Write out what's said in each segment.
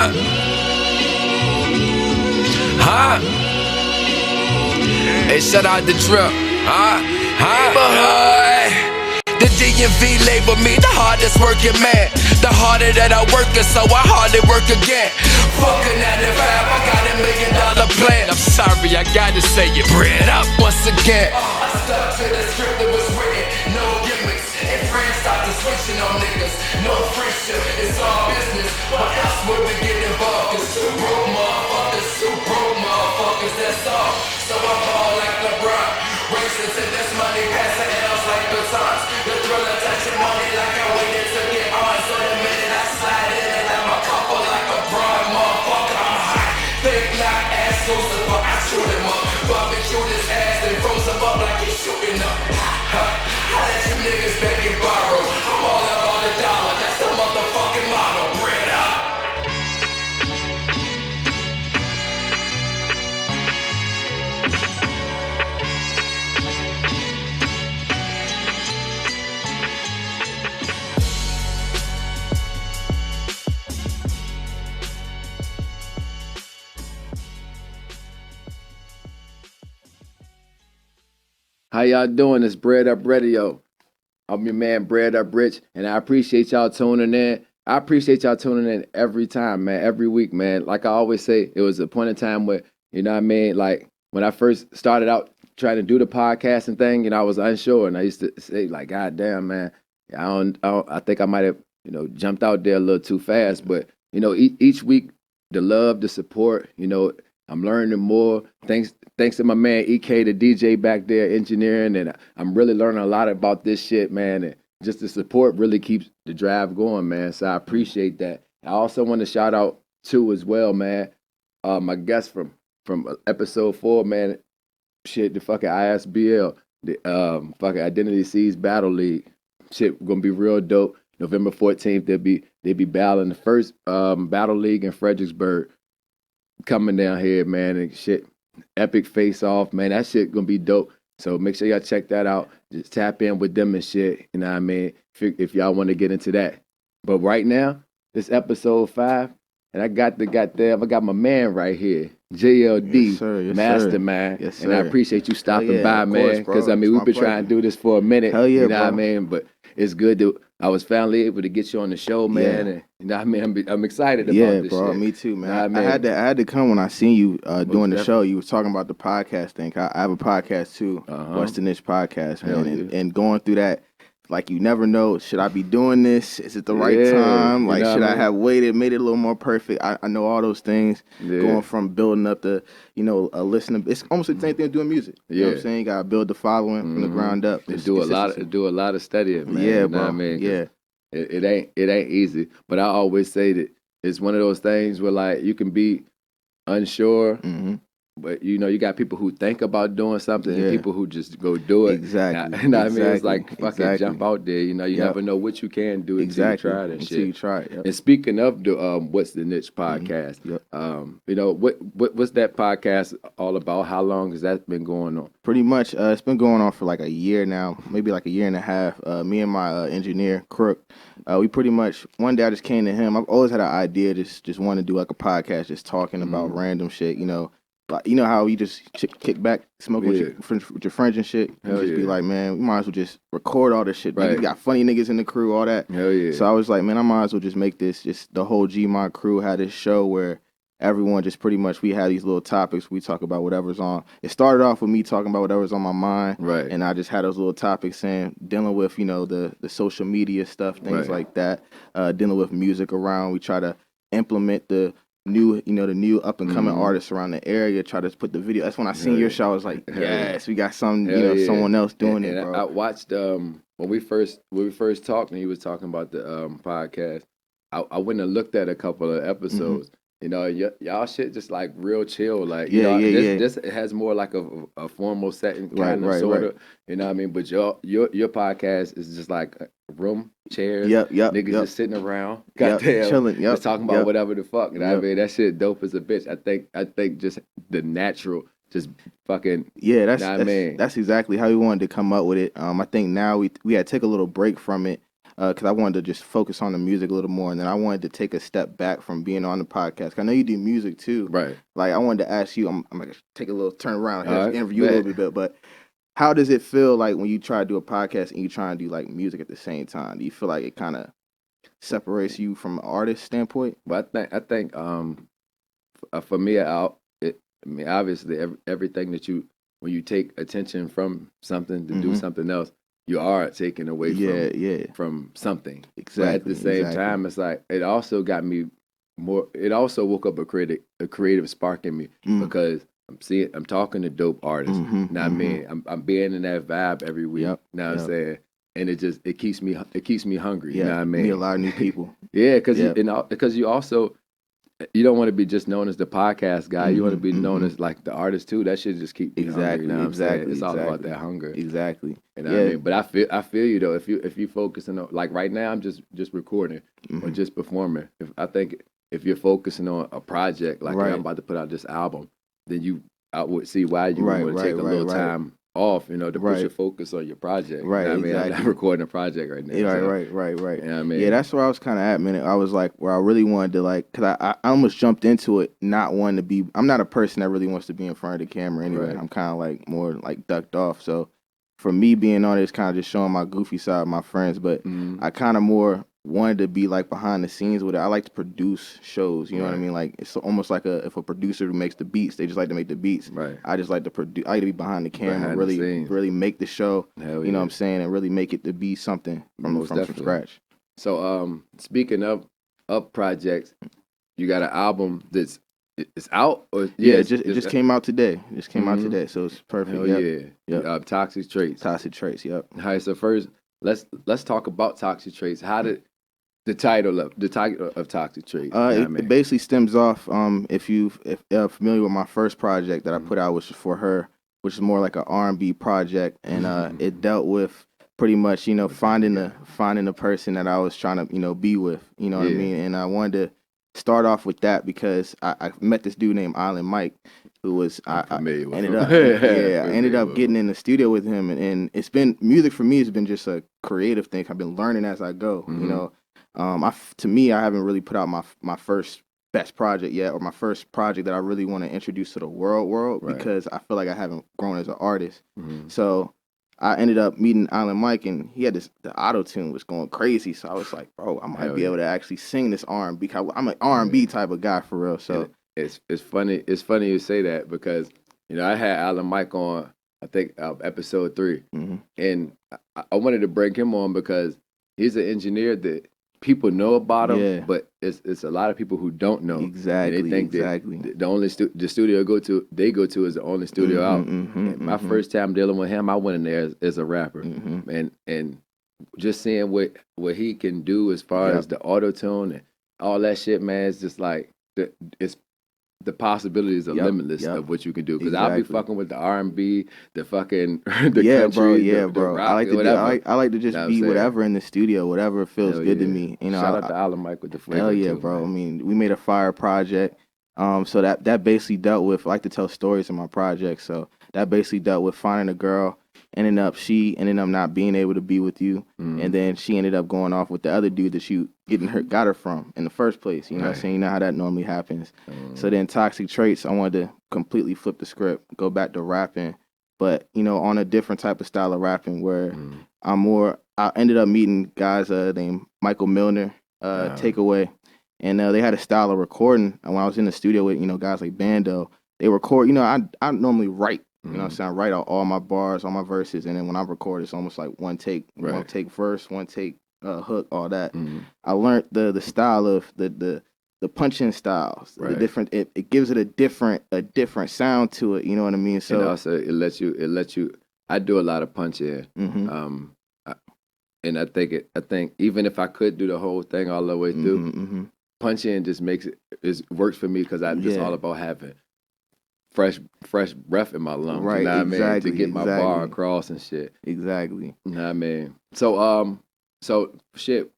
Huh? Huh? Hey, shout out the Drip. Neighborhood. The DMV label me the hardest working man. The harder that I work it, so I hardly work again. Fuck a 9 to 5, I got $1 million plan. I'm sorry, I gotta say it. Bread up once again. I stuck to the script that was written. No gimmicks. And friends stopped switching on niggas. No friendship, it's all business. What else would we get involved? Cause two broke motherfuckers, that's all. So I ball like LeBron. Racing to this money, passing L's like batons. The thriller touching money like I waited to get on. So the minute I slide in and I'm a couple like a broad motherfucker, I'm hot. Big knock ass Lucifer, I shoot him up. Barbecue his ass and froze him up like he's shooting up. I let you niggas beg and borrow. I'm all about the dollar, that's the motherfucking motto. Bread up. How y'all doing? It's BreadUp Radio. I'm your man, BreadUp Rich, and I appreciate y'all tuning in. I appreciate y'all tuning in every time, man, every week, man. Like I always say, it was a point in time where, you know what I mean? Like when I first started out trying to do the podcasting thing, you know, I was unsure, and I used to say, like, God damn, man, I think I might have, you know, jumped out there a little too fast. But, you know, each week, the love, the support, you know, I'm learning more. Thanks to my man EK, the DJ back there, engineering, and I'm really learning a lot about this shit, man. And just the support really keeps the drive going, man. So I appreciate that. I also want to shout out too as well, man. My guest from episode 4, man. Shit, the fucking ISBL, the fucking Identity Seeds Battle League. Shit, gonna be real dope. November 14th, they'll be battling the first battle league in Fredericksburg. Coming down here, man, and shit, epic face off, man. That shit gonna be dope. So make sure y'all check that out. Just tap in with them and shit. You know what I mean? If y'all want to get into that. But right now, this episode 5, and I got my man right here, JLD Mastermind. Yes, sir. And I appreciate you stopping by, man. Because I mean, we've been trying to do this for a minute. Hell yeah, you know bro. what I mean? But it's good that I was finally able to get you on the show, man. Yeah. And you know what I mean? I'm excited about this bro, shit. me too, man. You know what I had to come when I seen you doing the definitely. show. You was talking about the podcast thing. I have a podcast too, What's the Niche Podcast, man. And going through that, like, you never know, should I be doing this? Is it the right time? Like, should I have waited, made it a little more perfect? I know all those things. Going from building up the, you know, listening. It's almost the same thing as doing music. You know what I'm saying? You got to build the following from the ground up. Do a lot of studying, man. Yeah, you know bro. what I mean? Yeah. It ain't easy. But I always say that it's one of those things where, like, you can be unsure, but you know, you got people who think about doing something and people who just go do it. Exactly. You know what I mean? It's like fucking jump out there. You know, you never know what you can do until you try it and shit. Until you try it. Yep. And speaking of the What's the Niche podcast, you know, what's that podcast all about? How long has that been going on? Pretty much, it's been going on for like a year now, maybe like a year and a half. Me and my engineer, Crook, we pretty much, one day I just came to him. I've always had an idea, just want to do like a podcast, just talking about random shit, you know. Like, you know how you just kick back, smoke with your friends and shit? You just be like, man, we might as well just record all this shit. Right. We got funny niggas in the crew, all that. Hell yeah. So I was like, man, I might as well just make this, just the whole G-Mod crew had this show where everyone just pretty much, we had these little topics. We talk about whatever's on. It started off with me talking about whatever's on my mind. Right. And I just had those little topics saying, dealing with, you know, the social media stuff, things like that. Dealing with music around. We try to implement the new up and coming artists around the area, try to put the video. That's when I seen your show. I was like, yes, we got some, someone else doing it, bro. I watched when we first talked and he was talking about the podcast. I went and looked at a couple of episodes. You know, y'all shit just like real chill. Like, this has more like a formal setting kind of sort of. You know what I mean? But your podcast is just like a room, chairs, niggas just sitting around, goddamn, chilling, just talking about whatever the fuck. You know what I mean? That shit dope as a bitch. I think just the natural, just fucking. Yeah, that's exactly how we wanted to come up with it. I think now we had to take a little break from it. because I wanted to just focus on the music a little more, and then I wanted to take a step back from being on the podcast. I know you do music too, right? Like I wanted to ask you, I'm gonna take a little turn around here, Right, interview you a little bit, but how does it feel like when you try to do a podcast and you try and do like music at the same time? Do you feel like it kind of separates you from an artist standpoint? But I think for me, I mean, obviously, everything that when you take attention from something to do something else, you are taking away from something. Exactly. But at the same time, it's like it also got me more. It also woke up a creative spark in me because I'm talking to dope artists. Now I mean, I'm being in that vibe every week. Now I'm saying, and it keeps me hungry. You know what I mean? Meet a lot of new people. Because you also. You don't want to be just known as the podcast guy. You want to be known as like the artist too. That should just keep me hungry. You know what I'm saying? It's all about that hunger. Exactly. You know what I mean? But I feel you though. If you focusing on like right now, I'm just recording or just performing. I think if you're focusing on a project like I'm about to put out this album, then I would see why you would take a little time off, to put your focus on your project. Right, You know what exactly. I mean? I'm not recording a project right now. Yeah, so, right. You know what I mean? Yeah, that's where I was kind of at, man. I was like, where I really wanted to like, cause I almost jumped into it, not wanting to be. I'm not a person that really wants to be in front of the camera anyway. Right. I'm kind of like more like ducked off. So for me, being on it is kind of just showing my goofy side of my friends, but I kind of more wanted to be like behind the scenes with it. I like to produce shows, you know what I mean? Like it's almost like if a producer who makes the beats, they just like to make the beats. Right. I just like to produce. I like to be behind the camera, Behind the scenes. really make the show. Hell you know what I'm saying, and really make it to be something from scratch. So speaking of projects, you got an album it's out or it just came out today. Out today, so it's perfect. Hell Yep. Toxic Traits. Yep. All right, so first let's talk about Toxic Traits. How did the title of Toxic Traits? It basically stems off if you're familiar with my first project that I put out, which is for her, which is more like an R&B project, and it dealt with pretty much finding the person that I was trying to be with, what I mean, and I wanted to start off with that because I met this dude named Island Mike, who was I ended up getting in the studio with him, and it's been music for me has been just a creative thing. I've been learning as I go, to me, I haven't really put out my first best project yet, or my first project that I really want to introduce to the world because I feel like I haven't grown as an artist. So I ended up meeting Island Mike, and he had the auto tune was going crazy. So I was like, bro, I might be able to actually sing this R&B. I'm an R&B type of guy for real. So it's funny. It's funny you say that because I had Island Mike on, I think episode 3, and I wanted to bring him on because he's an engineer that people know about him, but it's a lot of people who don't know. Exactly. And they think that the only the studio they go to is the only studio out. And my first time dealing with him, I went in there as a rapper, and just seeing what he can do as far as the auto tune and all that shit, man. It's just like the possibilities are limitless of what you can do. Because I'll be fucking with the R&B, the fucking the country, bro. The rock, I like to just be whatever in the studio, whatever feels good to me. Shout out to Island Mike with the flavor. Hell yeah, too, bro. Man. I mean, we made a fire project. So that basically dealt with. I like to tell stories in my project. So that basically dealt with finding a girl. She ended up not being able to be with you, and then she ended up going off with the other dude that you got her from in the first place. You know what I'm saying? You know how that normally happens. So then Toxic Traits, I wanted to completely flip the script, go back to rapping, but on a different type of style of rapping where I ended up meeting guys named Michael Milner, Takeaway, and they had a style of recording. And when I was in the studio with guys like Bando, they record. I normally write. You know what I'm saying? I write out all my bars, all my verses, and then when I record, it's almost like one take verse, one take hook, all that. I learned the style of the punching styles, the different. It gives it a different sound to it. You know what I mean? So and also it lets you. I do a lot of punching, and I think even if I could do the whole thing all the way through, punching just works for me because it's all about having fresh breath in my lungs, right? You know what exactly, I mean? To get my bar across and shit. Exactly. You know what I mean? So shit.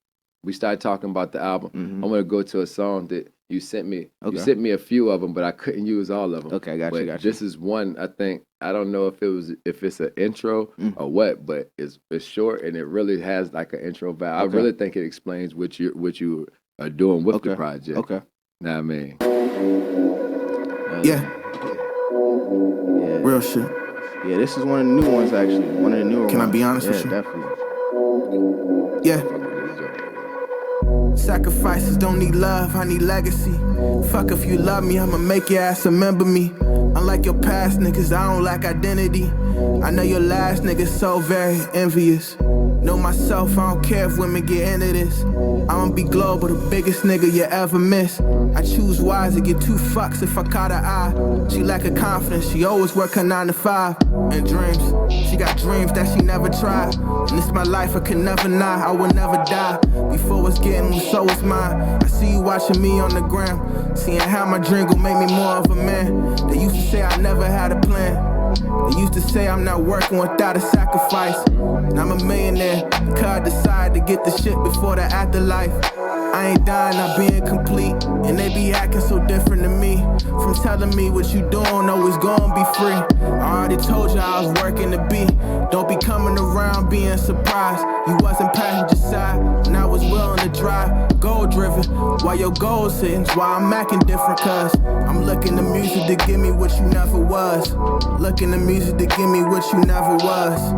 we started talking about the album, Mm-hmm. I want to go to a song that you sent me. Okay. You sent me a few of them, but I couldn't use all of them. Okay, got you. This is one, I think, I don't know if it's an intro or what, but it's short and it really has like an intro vibe. I really think it explains what you are doing with the project. Okay. Know what I mean? Yeah. Real shit. Yeah, this is one of the new ones, actually. One of the newer ones. Can I be honest with you? Yeah, definitely. Yeah. Sacrifices don't need love, I need legacy. Fuck if you love me, I'ma make your ass remember me. Unlike your past niggas, I don't lack identity. I know your last niggas so very envious. Know myself, I don't care if women get into this. I'ma be global, the biggest nigga you ever miss. I choose wise to get 2 fucks if I caught her eye. She lack of confidence, she always work her 9 to 5. And dreams, she got dreams that she never tried. And it's my life, I can never not, I will never die. Before it's getting, so it's mine. I see you watching me on the gram, seeing how my dream gon' make me more of a man. They used to say I never had a plan. They used to say I'm not working without a sacrifice. And I'm a millionaire, because I decided to get the shit before the afterlife. I ain't dying, I be incomplete. And they be acting so different to me. From telling me what you doing, always gonna be free. I already told you I was working to be. Don't be coming around being surprised. You wasn't passenger side, and I was willing to drive. Goal driven, while your goals hitting. Why I'm acting different, cause I'm looking to music to give me what you never was. Looking to music to give me what you never was.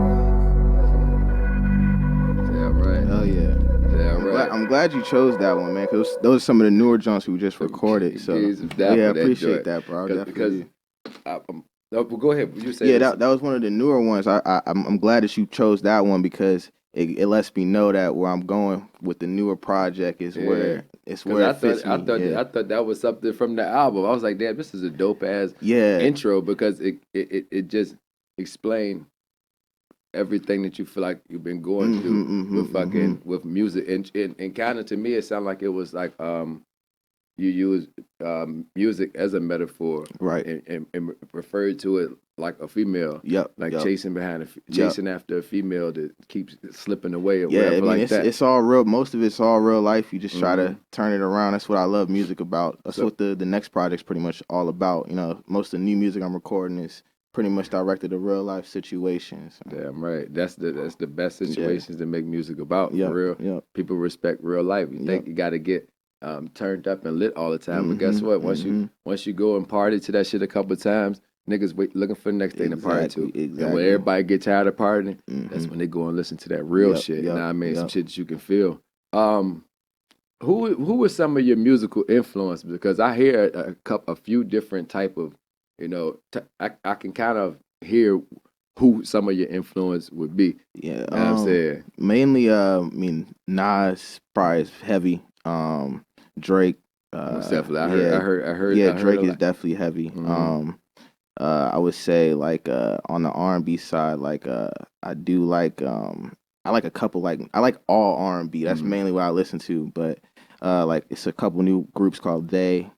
Yeah, right. Hell yeah. I'm glad you chose that one, man, because those are some of the newer joints we just recorded. So yeah, I appreciate that, bro. Because go ahead. You say that was one of the newer ones. I'm glad that you chose that one because it lets me know that where I'm going with the newer project is where it fits me. I thought that was something from the album. I was like, damn, this is a dope ass intro because it just explained everything that you feel like you've been going through with music and kind of to me it sounded like it was like you use music as a metaphor, right, and referred to it like a female, chasing after a female that keeps slipping away or whatever. I mean, like that. It's all real. Most of it's all real life. You just try to turn it around. That's what I love music about. That's what the next project's pretty much all about. You know, most of the new music I'm recording is pretty much directed to real life situations. Damn right. That's the best situations to make music about. For real. People respect real life. You think you got to get turned up and lit all the time, but guess what? Once you go and party to that shit a couple of times, niggas looking for the next thing to party to. And when everybody get tired of partying, that's when they go and listen to that real shit. You know what I mean? Some shit that you can feel. Who was some of your musical influence? Because I hear a few different type of, you know, I can kind of hear who some of your influence would be. Yeah, you know what I'm saying? Mainly, I mean, Nas probably is heavy. Drake, definitely. I heard. Yeah, Drake is definitely heavy. I would say like on the R&B side, like I do like I like a couple like I like all R&B. That's mainly what I listen to. But like it's a couple new groups called They,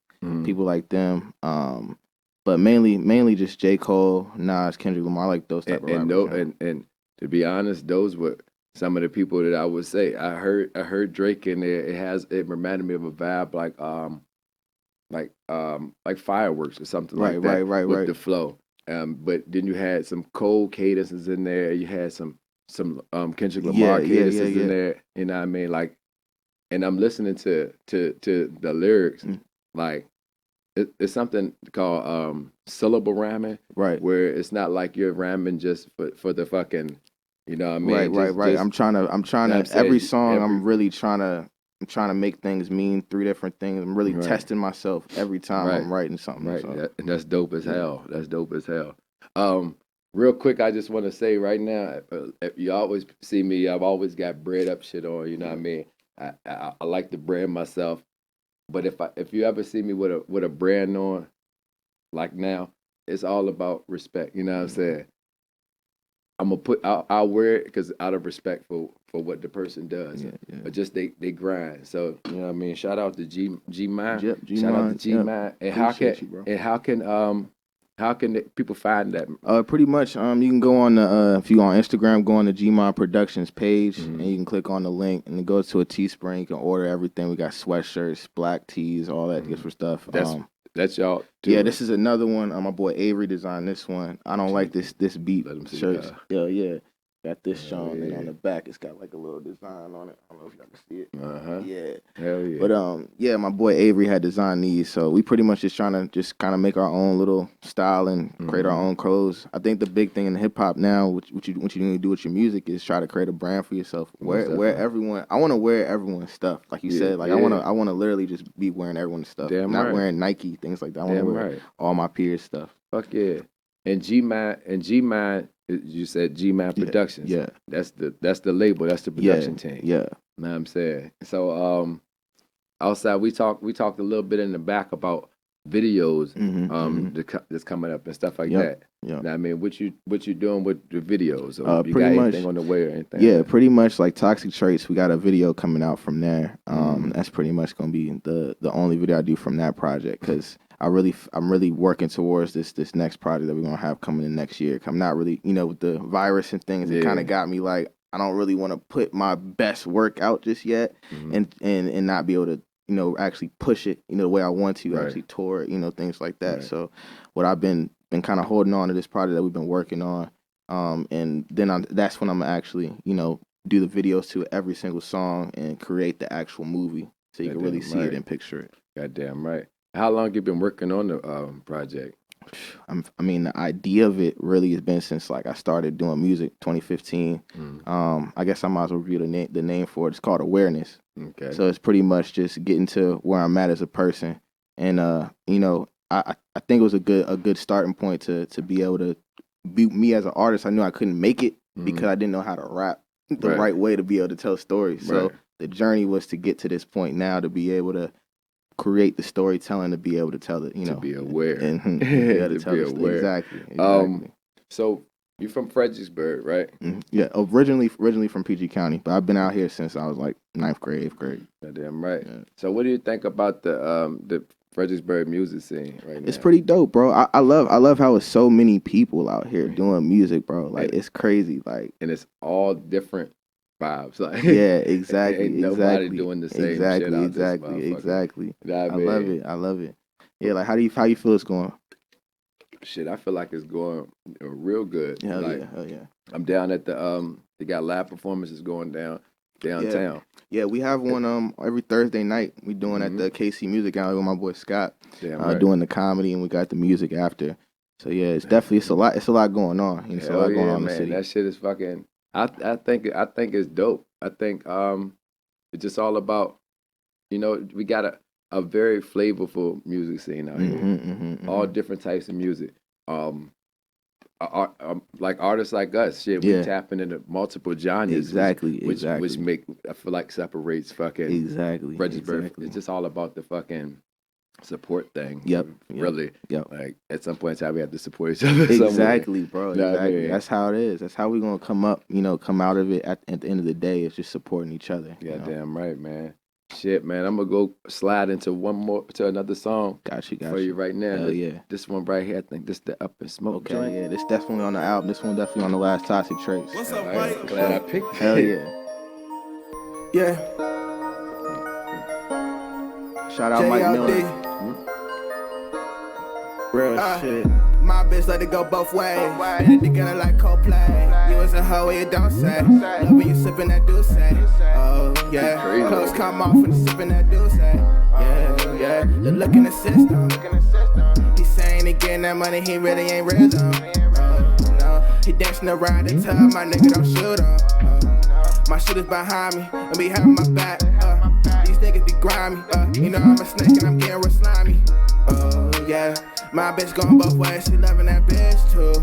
people like them. But mainly just J. Cole, Nas, Kendrick Lamar. I like those type of rappers. And to be honest, those were some of the people that I would say. I heard Drake in there. It reminded me of a vibe like Fireworks or something like that. Right. With the flow. But then you had some cold cadences in there. You had some Kendrick Lamar cadences in there. You know what I mean? Like, and I'm listening to the lyrics. Like, it's something called syllable rhyming. Right. Where it's not like you're rhyming just for the fucking, you know what I mean? Right. I'm trying to every song I'm really trying to make things mean 3 different things. I'm really testing myself every time I'm writing something. Right. So. And that's dope as hell. Real quick, I just want to say right now, if you always see me, I've always got BreadUp shit on, you know what I mean? I like to brand myself. But if you ever see me with a brand on, like now, it's all about respect. You know what I'm saying? I'm gonna I'll wear it because out of respect for what the person does, but just they grind. So you know what I mean. Shout out to G Mind. Yep, Shout out to G Mind. And how can How can people find that? Pretty much, you can go on the if you on Instagram, go on the Gmon Productions page, and you can click on the link, and it goes to a Teespring. You can order everything. We got sweatshirts, black tees, all that different stuff. That's y'all. Yeah, this is another one. My boy Avery designed this one. I don't like this beat shirts. Yeah. Got this shown, and on the back it's got like a little design on it. I don't know if y'all can see it. Yeah. Hell yeah. But yeah, my boy Avery had designed these, so we pretty much just trying to just kind of make our own little style and create our own codes. I think the big thing in hip hop now, what you need to do with your music, is try to create a brand for yourself. Wear everyone. I want to wear everyone's stuff, like you said. Like I want to literally just be wearing everyone's stuff. Not wearing Nike things like that. I want to wear all my peers' stuff. Fuck yeah. And G-Mind, you said G-Mind Productions. Yeah. That's the label. That's the production team. Yeah. Know what I'm saying? So outside we talked a little bit in the back about videos that's coming up and stuff like that. Yeah. Now, I mean, what you doing with the videos? Or you pretty got much, anything on the way or anything? Yeah, pretty much like Toxic Traits. We got a video coming out from there. That's pretty much gonna be the only video I do from that project, because I'm really working towards this next project that we're gonna have coming in next year. I'm not really, with the virus and things, it kind of got me like, I don't really want to put my best work out just yet, and not be able to, actually push it, the way I want to, actually tour it, things like that. So what I've been kind of holding on to this project that we've been working on, and then that's when I'm actually, do the videos to every single song and create the actual movie, so you can really see it and picture it. Goddamn right. How long you been working on the project? I mean, the idea of it really has been since like I started doing music, 2015. I guess I might as well review the name for it. It's called Awareness. Okay. So it's pretty much just getting to where I'm at as a person, and I think it was a good starting point to be able to be me as an artist. I knew I couldn't make it because I didn't know how to rap the right way to be able to tell stories. So the journey was to get to this point now, to be able to create the storytelling, to be able to tell it, to be aware, and to tell aware. Exactly. So you're from Fredericksburg, right? Yeah, originally from PG County, but I've been out here since I was like 9th grade, 8th grade. Goddamn right. Yeah. So what do you think about the Fredericksburg music scene right now? It's pretty dope, bro. I love how it's so many people out here doing music, bro. Like it's crazy, like, and it's all different vibes, like exactly. Ain't nobody doing the same shit out exactly. I love it. Yeah, like how do you feel it's going? Shit, I feel like it's going real good. Hell like, yeah. I'm down at they got live performances going downtown. Yeah, we have one every Thursday night. We doing at the KC Music Gallery with my boy Scott. Doing the comedy, and we got the music after. So yeah, it's a lot going on. It's a lot going on in the city. That shit is fucking. I think it's dope. I think it's just all about, we got a very flavorful music scene out here. All different types of music. Like artists like us, we tapping into multiple genres. Exactly. Which I feel like separates fucking Fredericksburg. It's just all about the fucking support thing. Really. Yep. Like at some point in time we have to support each other. Exactly, bro. Exactly. I mean? That's how it is. That's how we're gonna come up, come out of it at the end of the day. It's just supporting each other. Damn right, man. Shit, man. I'm gonna go slide into another song. Got you. For you right now. Hell yeah. This one right here, I think this the Up and Smoke joint. Yeah, this definitely on the album. This one definitely on the last Toxic Traits. What's up, Mike? Glad I picked it. Hell yeah. Yeah. Shout out Mike Miller. Real shit. My bitch let it go both ways. Put it together like Coldplay. You was a hoe, you don't say. Love when you sippin' that Douce. Oh yeah. Clothes come off when you sippin' that Douce. Yeah. The look in the system. He saying he getting that money, he really ain't rhythm. No. He dancing around the tub, my nigga don't shoot him. My shooters behind me, and be having my back. These niggas be grimy. I'm a snake and I'm getting real slimy. Oh yeah. My bitch going both ways, she loving that bitch too.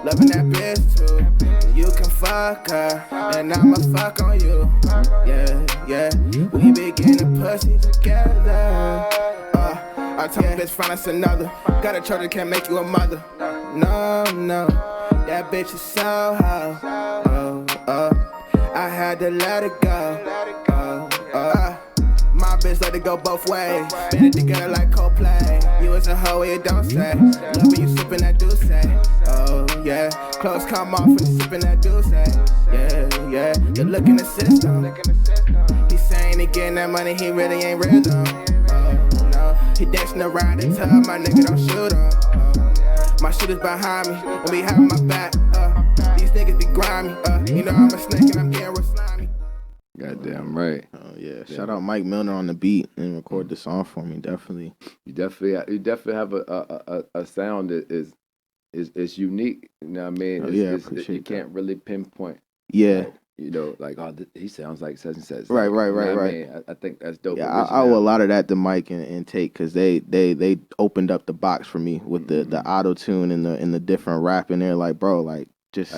Loving that bitch too. You can fuck her, and I'ma fuck on you. Yeah. We be getting pussy together. I told my bitch find us another. Got a children, can't make you a mother. No. That bitch is so hoe. I had to let it go. My bitch just let it go both ways. Been it together like Coldplay. You was a hoe, it don't say. Love when you sippin' that Douce. Oh yeah, clothes come off when you sippin' that Douce. Yeah, yeah, you look in the system. He saying he getting that money, he really ain't real though. Oh no, he dancing around and tell my nigga don't shoot him. My shooters behind me, and be having my back. These niggas be grimy. You know I'm a snake and I'm getting real slimy. Goddamn right. Oh yeah. Shout out Mike Milner on the beat and record the song for me. Definitely. You definitely have a sound that is unique. You know what I mean? Oh, You can't really pinpoint. Yeah. Like, you know, like, oh, he sounds like such and such. Right. You know what I mean? I think that's dope. Yeah, I owe a lot of that to Mike and Tate because they opened up the box for me with the auto tune and the different rap in there. Like, bro, like just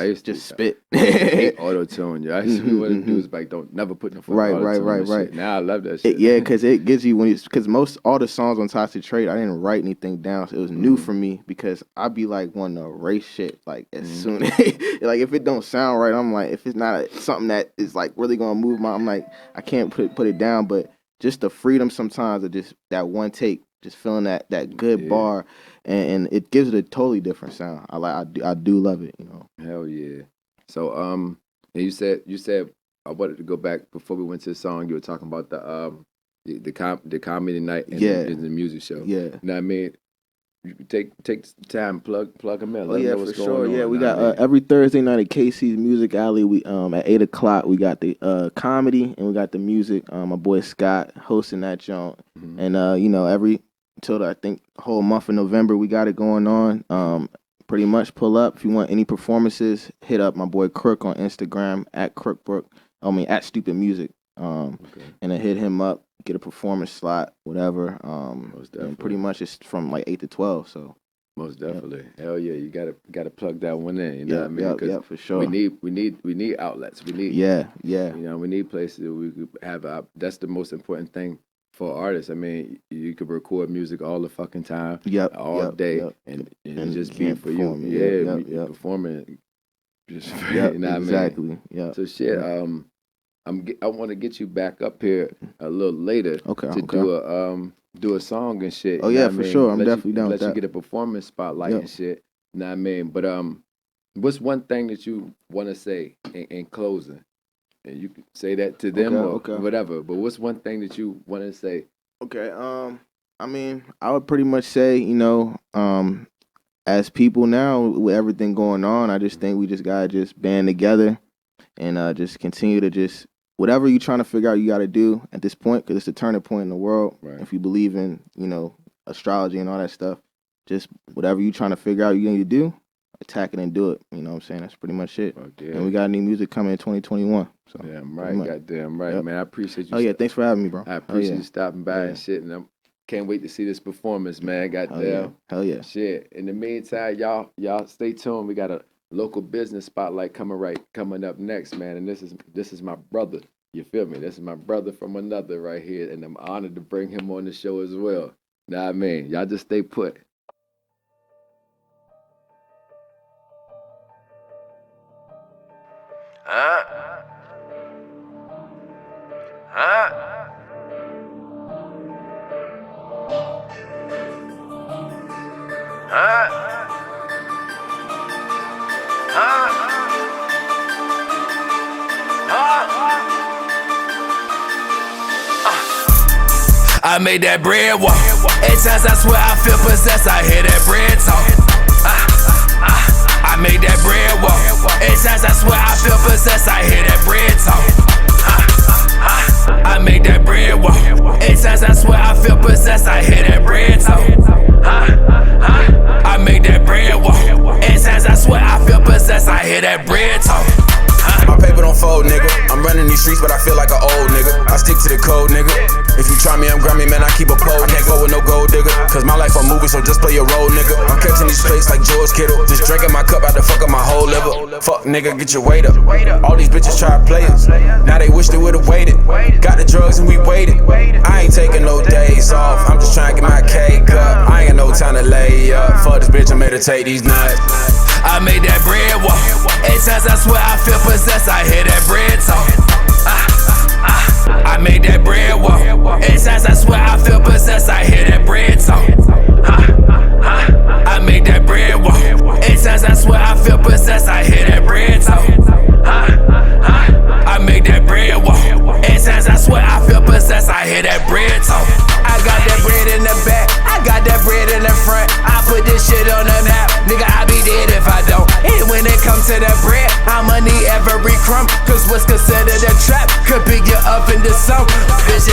spit. I hate auto tune. Yeah, I used to be one of the dudes like don't never put no fucking right. Now I love that shit. Yeah, because it gives you because all the songs on Toxic Trade, I didn't write anything down, so it was new for me because I'd be like wanting to erase shit like as soon as like if it don't sound right, I'm like if it's not something that is like really gonna move I'm like I can't put it down, but just the freedom sometimes of just that one take, just feeling that good bar, and it gives it a totally different sound. I do love it, you know. Hell yeah. So and you said I wanted to go back before we went to the song. You were talking about the comedy night and the music show. Yeah. You know what I mean? You take time, plug them in. Oh yeah, for sure. Yeah, we got every Thursday night at KC's Music Alley. We at 8 o'clock we got the comedy and we got the music. My boy Scott hosting that joint, and you know until I think the whole month of November we got it going on. Pretty much pull up if you want any performances. Hit up my boy Crook on Instagram at Crookbrook. At Stupid Music. And then hit him up, get a performance slot, whatever. And pretty much it's from like 8 to 12. So most definitely, hell yeah, you gotta plug that one in. You know what I mean? Yeah, for sure. We need outlets. We need You know, we need places that we could have. That's the most important thing for artists. I mean, you could record music all the fucking time, all day, and just be for you. Performing. Just you know what exactly. I mean? Yeah. So shit. I want to get you back up here a little later to do a song and shit. Oh yeah, for sure. I'm definitely down with that. Let you get a performance spotlight and shit. You know what I mean? But what's one thing that you want to say in closing? And you can say that to them or whatever. But what's one thing that you want to say? Okay. I mean, I would pretty much say, you know, as people now with everything going on, I just think we just gotta just band together and just continue to just whatever you're trying to figure out you got to do at this point, because it's a turning point in the world. Right. If you believe in, you know, astrology and all that stuff, just whatever you're trying to figure out you need to do, attack it and do it. You know what I'm saying? That's pretty much it. And we got new music coming in 2021. So damn right, goddamn right, man. I appreciate you. Oh yeah, thanks for having me, bro. I appreciate you stopping by and shit, and I can't wait to see this performance, man. Goddamn. Hell yeah. Shit. In the meantime, y'all stay tuned. We got a local business spotlight coming up next, man. And this is my brother. You feel me? This is my brother from another right here, and I'm honored to bring him on the show as well. Know what I mean? Y'all just stay put. I made that bread walk. At times I swear I feel possessed. I hear that bread talk. I made that bread walk. At times I swear I feel possessed. I hear that bread talk. I made that bread walk. At times I swear I feel possessed. I hear that bread talk. I made that bread walk. At times I swear I feel possessed. I hear that bread talk. My paper don't fold, nigga. I'm running these streets, but I feel like an old nigga. I stick to the code, nigga. If you try me, I'm Grammy, man, I keep a pole. I can't go with no gold digger, cause my life a movie, so just play your role, nigga. I'm catching these plates like George Kittle. Just drinking my cup out the fuck of my whole liver. Fuck, nigga, get your weight up. All these bitches try to play us. Now they wish they would've waited. Got the drugs and we waited. I ain't taking no days off. I'm just trying to get my cake up. I ain't got no time to lay up. Fuck this bitch, I made her take these nuts. I made that bread walk. At times I swear I feel possessed. I hear that bread talk. I made that bread walk. At times I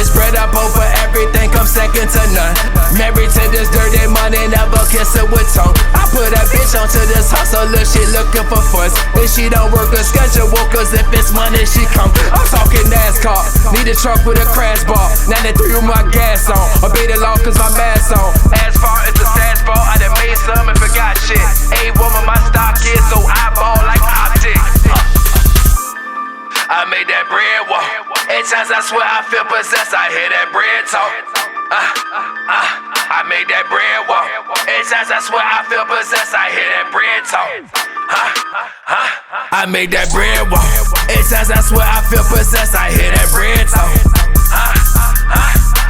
bitch spread up over everything, I'm second to none. Married to this dirty money, never kiss it with tongue. I put a bitch onto this hustle, look, she looking for funds. If she don't work a schedule, cause if it's money, she come. I'm talking NASCAR, need a truck with a crash bar. 93 with my gas on, I beat it long cause my mask on. As far as the stats ball, I done made some and forgot shit. A woman, my stock is so I ball like optics. I made that bread walk. At times I swear I feel possessed, I hear that bread talk. I made that bread walk. At times I swear I feel possessed, I hear that bread talk. I made that bread walk. At times I swear I feel possessed, I hear that bread talk.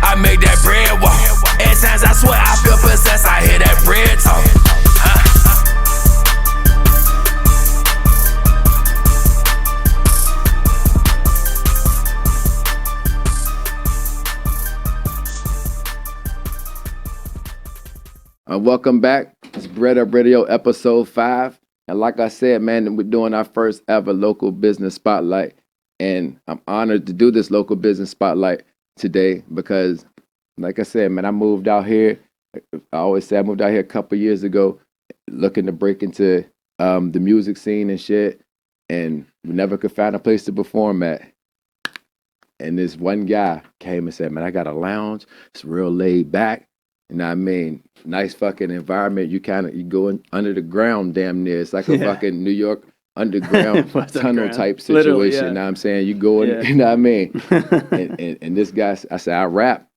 I made that bread walk. At times I swear I feel possessed, I hear that bread talk. Welcome back. It's BreadUp Radio episode 5. And like I said, man, we're doing our first ever local business spotlight. And I'm honored to do this local business spotlight today because, like I said, man, I moved out here. I always say I moved out here a couple years ago looking to break into the music scene and shit. And we never could find a place to perform at. And this one guy came and said, man, I got a lounge. It's real laid back. You know what I mean? Nice fucking environment. You go in under the ground damn near. It's like a fucking New York underground tunnel type situation. You know what I'm saying? You go in, you know what I mean? and this guy, I said, I rap.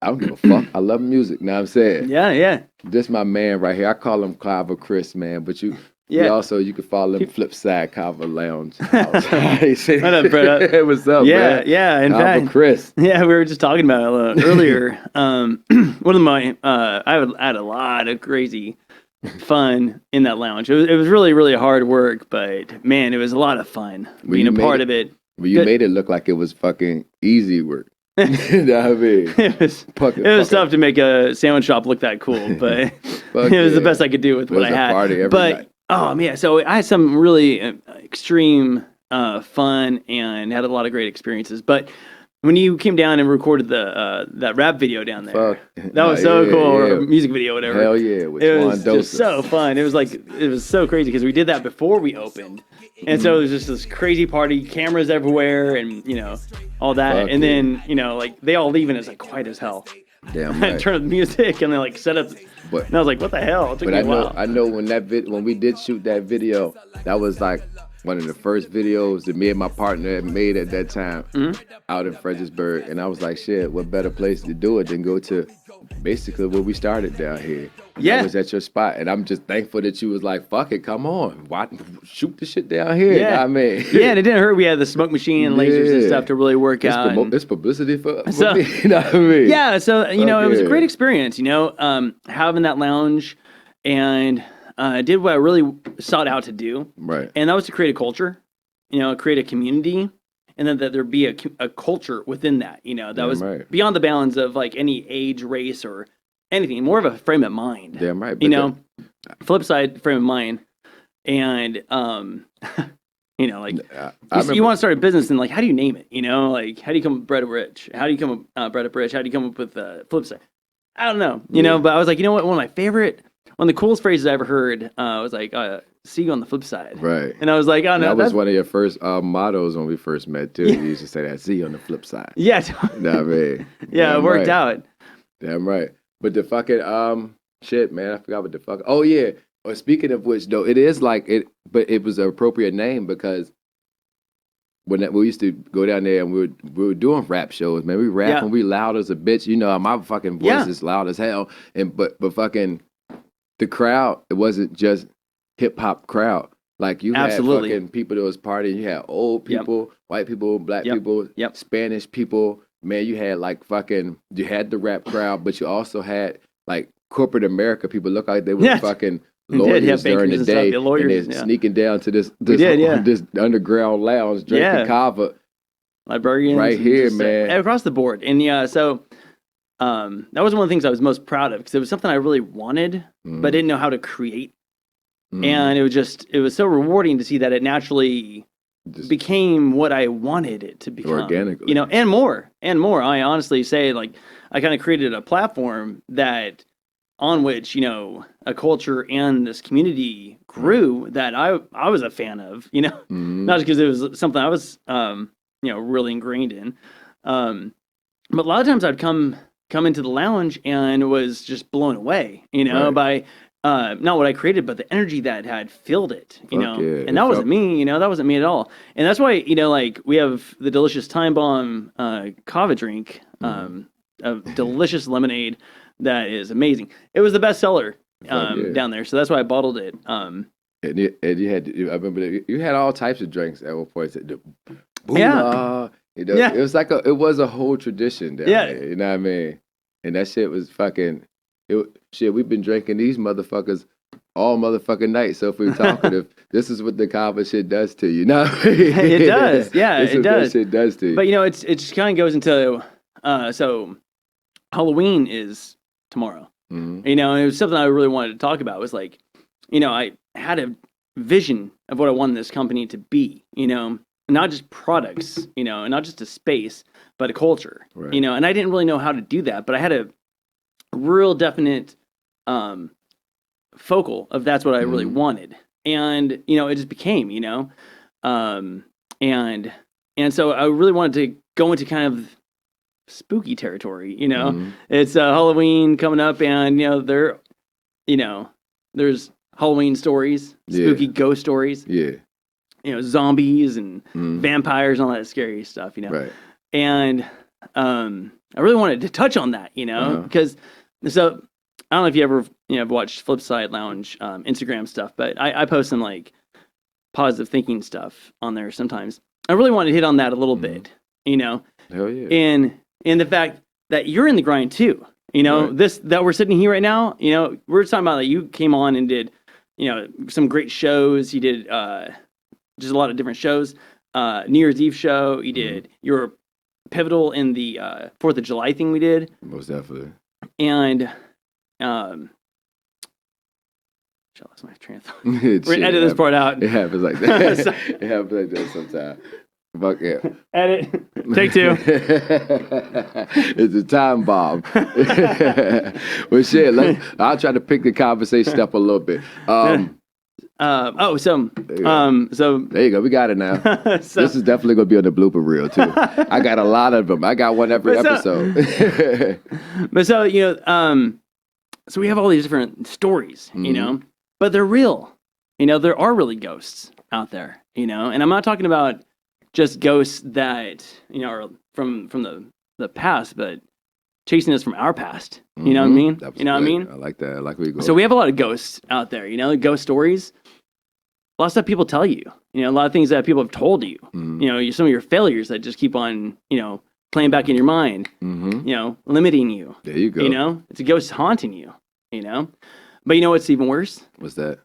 I don't give a fuck. I love music. You know what I'm saying? Yeah. This my man right here. I call him Kava Chris, man. But you could follow him Flipside Kava Lounge. What up, BreadUp? Hey, what's up, man? Yeah. In Kava fact, Chris. Yeah, we were just talking about it earlier. One of my, I had a lot of crazy fun in that lounge. It was really, really hard work, but man, it was a lot of fun being a part of it. Well, you made it look like it was fucking easy work. You know what I mean? It was tough to make a sandwich shop look that cool, but it was the best I could do with what I had. Party every night. Oh man, so I had some really extreme fun and had a lot of great experiences. But when you came down and recorded that rap video down there, that was so cool, or music video, whatever. Hell yeah, with it was just so fun. It was so crazy because we did that before we opened, and so it was just this crazy party, cameras everywhere, and all that. And then like they all leave and it's like quiet as hell. Damn right. I turned the music and they like set up. And I was like, what the hell? It took me a while. I know when we did shoot that video, that was like one of the first videos that me and my partner had made at that time out in Fredericksburg. And I was like, shit, what better place to do it than go to basically where we started down here. Yeah. I was at your spot. And I'm just thankful that you was like, fuck it, come on. Shoot the shit down here. Yeah. You know what I mean? Yeah, and it didn't hurt. We had the smoke machine and lasers and stuff to really work out. It's publicity for me. You know what I mean? Yeah, so, it was a great experience, having that lounge. And I did what I really sought out to do. Right. And that was to create a culture, create a community. And then that there be a culture within that, that was beyond the bounds of like any age, race, or anything. More of a frame of mind. Damn right. Flipside frame of mind. And, you want to start a business and like, how do you name it? Like, how do you come up with BreadUp Rich? How do you come up BreadUp Rich? How do you come up with Flipside? I don't know, but I was like, one of my favorite, one of the coolest phrases I ever heard was like, see you on the flip side. Right. And I was like, oh no. That was one of your first mottos when we first met too. You used to say that, see you on the flip side. Yeah. You know what I mean? Yeah, it worked out. Damn right. But the fucking shit, man, I forgot what the fuck. Oh yeah. Well, speaking of which though, it is like it, but it was an appropriate name because when we used to go down there and we were doing rap shows, man, we rap and we loud as a bitch. My fucking voice is loud as hell. And but fucking the crowd, it wasn't just hip hop crowd. Like you had fucking people that was partying. You had old people, white people, black people, Spanish people. Man, you had like you had the rap crowd, but you also had like corporate America people look like they were fucking lawyers during the day. And they're sneaking down to this underground lounge drinking Kava. Librarians. Right here, man. Across the board. And so that was one of the things I was most proud of because it was something I really wanted, but didn't know how to create. And it was so rewarding to see that it naturally became what I wanted it to become. Organically. You know, and more. I honestly say, like, I kind of created a platform that on which, you know, a culture and this community grew that I was a fan of, you know, not just because it was something I was, you know, really ingrained in. But a lot of times I'd come into the lounge and was just blown away, you know, by not what I created, but the energy that had filled it, you know, and that wasn't me, you know, that wasn't me at all. And that's why, you know, like we have the delicious Time Bomb Kava drink, a delicious lemonade that is amazing. It was the best seller down there, so that's why I bottled it. And you had, I remember you had all types of drinks at one point. You know, it was like it was a whole tradition down there. You know what I mean? And that shit was fucking. Shit, we've been drinking these motherfuckers all motherfucking night. So if we're talkative, this is what the Kava shit does to you. No, it does. Yeah, it does. That shit does to you. But you know, it just kind of goes into so Halloween is tomorrow. You know, and it was something I really wanted to talk about. It was like, you know, I had a vision of what I wanted this company to be. You know, not just products. You know, and not just a space, but a culture. Right. You know, and I didn't really know how to do that, but I had a real definite focal of that's what I really wanted, and you know, it just became, you know, and so I really wanted to go into kind of spooky territory, you know. It's Halloween coming up, and you know, there's Halloween stories, spooky ghost stories, you know, zombies and vampires and all that scary stuff, you know, and I really wanted to touch on that, you know, because so I don't know if you ever have watched Flipside Lounge Instagram stuff, but I post some like positive thinking stuff on there sometimes. I really want to hit on that a little bit, you know. Hell yeah. And the fact that you're in the grind too, you know, this that we're sitting here right now, you know, we're talking about like you came on and did, you know, some great shows. You did just a lot of different shows. New Year's Eve show. You did. You were pivotal in the 4th of July thing we did. Most definitely. And I lost my train of thought. We're gonna edit this part out. It happens like that. It happens like that sometimes. Fuck yeah. Edit. Take 2. It's a time bomb. Well, shit. I'll try to pick the conversation up a little bit. So there you go. We got it now. This is definitely gonna be on the blooper reel too. I got a lot of them. I got one every episode. But so you know, so we have all these different stories, you know, but they're real. You know, there are really ghosts out there. You know, and I'm not talking about just ghosts that you know are from the past, but chasing us from our past. You know what I mean? You know what I mean? I like that. I like where you go. So we have a lot of ghosts out there. You know, ghost stories. A lot of stuff people tell you. You know, a lot of things that people have told you. You know, some of your failures that just keep on, you know, playing back in your mind. You know, limiting you. There you go. You know, it's a ghost haunting you. You know, but you know what's even worse? What's that?